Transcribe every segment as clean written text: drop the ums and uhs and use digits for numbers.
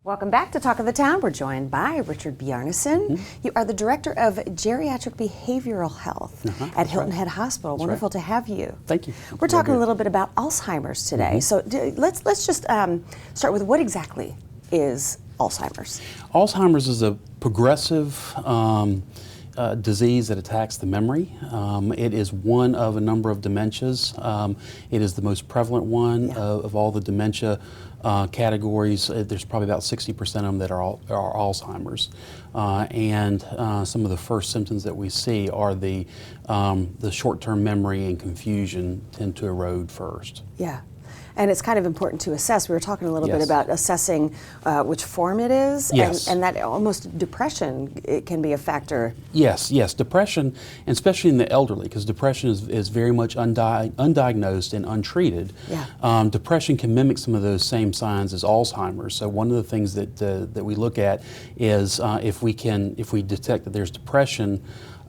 Welcome back to Talk of the Town. We're joined by Richard Bjarnason. You are the Director of Geriatric Behavioral Health at Hilton Head Hospital. Wonderful to have you. Thank you. We're talking a little bit about Alzheimer's today. So let's just start with what exactly is Alzheimer's? Alzheimer's is a progressive disease that attacks the memory. It is one of a number of dementias. It is the most prevalent one of all the dementia categories. There's probably about 60% of them that are Alzheimer's. And some of the first symptoms that we see are the short-term memory and confusion tend to erode first. Yeah. And it's kind of important to assess. We were talking a little bit about assessing which form it is, and that almost depression it can be a factor. Yes, depression, and especially in the elderly, because depression is very much undiagnosed and untreated. Yeah. Depression can mimic some of those same signs as Alzheimer's. So one of the things that we look at is if we detect that there's depression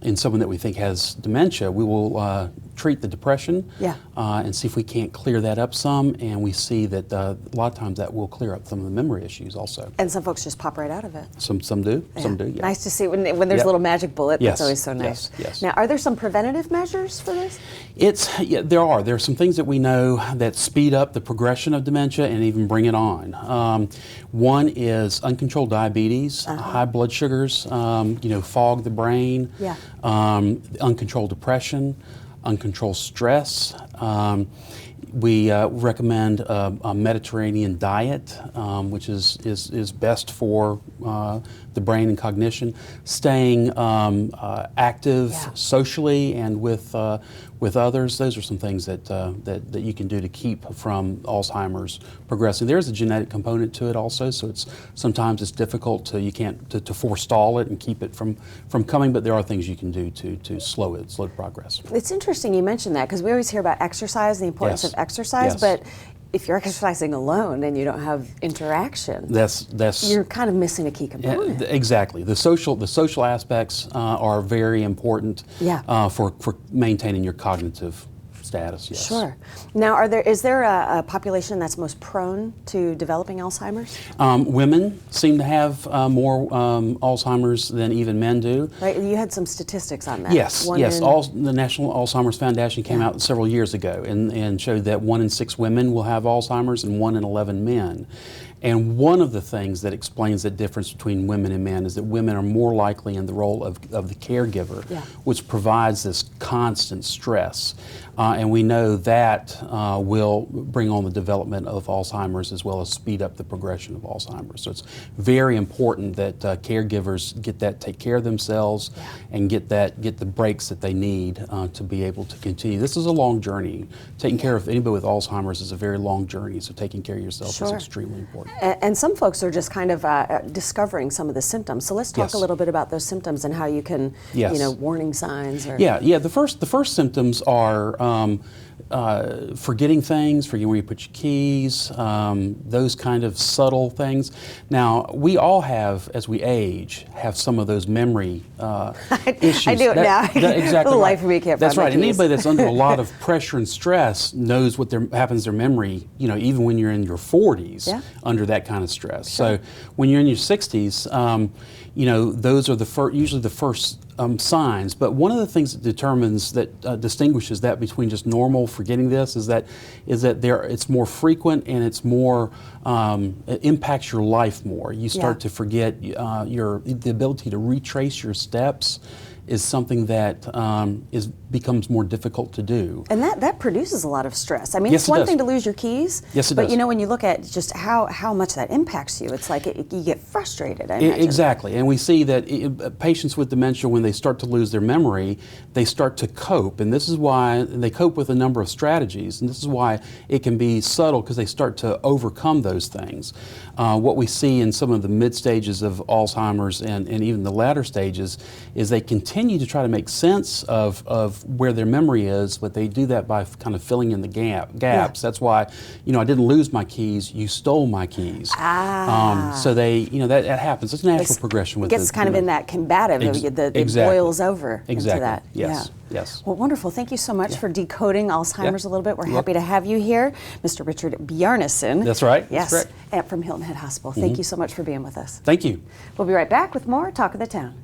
in someone that we think has dementia, we will treat the depression and see if we can't clear that up some, and we see that a lot of times that will clear up some of the memory issues also. And some folks just pop right out of it. Some do, some do, yeah. Nice to see when there's a little magic bullet, that's always so nice. Yes. Now, are there some preventative measures for this? There are some things that we know that speed up the progression of dementia and even bring it on. One is uncontrolled diabetes, high blood sugars, fog the brain, uncontrolled depression, uncontrolled stress. We recommend a Mediterranean diet, which is best for the brain and cognition. Staying active socially and with others. Those are some things that you can do to keep from Alzheimer's progressing. There's a genetic component to it also, so sometimes it's difficult to forestall it and keep it from coming, but there are things you can do to slow progress. It's interesting you mentioned that, because we always hear about exercise and the importance of exercise, but if you're exercising alone and you don't have interaction, you're kind of missing a key component. Exactly. The social aspects are very important for maintaining your cognitive status. Yes. Sure. Now, is there a population that's most prone to developing Alzheimer's? Women seem to have more Alzheimer's than even men do. Right. You had some statistics on that. Yes. The National Alzheimer's Foundation came out several years ago and showed that 1 in 6 women will have Alzheimer's and 1 in 11 men. And one of the things that explains the difference between women and men is that women are more likely in the role of the caregiver, which provides this constant stress. And we know that will bring on the development of Alzheimer's as well as speed up the progression of Alzheimer's. So it's very important that caregivers take care of themselves and get the breaks that they need to be able to continue. This is a long journey. Taking care of anybody with Alzheimer's is a very long journey, so taking care of yourself is extremely important. And some folks are just kind of discovering some of the symptoms. So let's talk a little bit about those symptoms and how you can, warning signs. The first symptoms are forgetting things, forgetting where you put your keys, those kind of subtle things. Now, we all have, as we age, have some of those memory issues. I do it now. Exactly. The life of me can't That's find my right. And keys. anybody that's under a lot of pressure and stress knows what happens to their memory, even when you're in your 40s under that kind of stress. Sure. So when you're in your 60s, those are usually the first signs. But one of the things that distinguishes that between just normal forgetting this is that it's more frequent and it's more it impacts your life more. You start to forget the ability to retrace your steps is something that becomes more difficult to do. And that produces a lot of stress. I mean, it's one thing to lose your keys, but when you look at just how much that impacts you, it's like you get frustrated, I imagine. Exactly, and we see that patients with dementia, when they start to lose their memory, they start to cope, and this is why they cope with a number of strategies, and this is why it can be subtle, because they start to overcome those things. What we see in some of the mid stages of Alzheimer's and even the latter stages is they continue continue to try to make sense of where their memory is, but they do that by kind of filling in the gaps. Yeah. That's why, I didn't lose my keys, you stole my keys. So they, that happens. It's a natural progression with it. It gets kind of in that combative, it boils over into that. Yes. Yeah. Yes. Well, wonderful. Thank you so much for decoding Alzheimer's a little bit. We're happy to have you here, Mr. Richard Bjarnason. That's right. Yes. That's correct. From Hilton Head Hospital. Thank you so much for being with us. Thank you. We'll be right back with more Talk of the Town.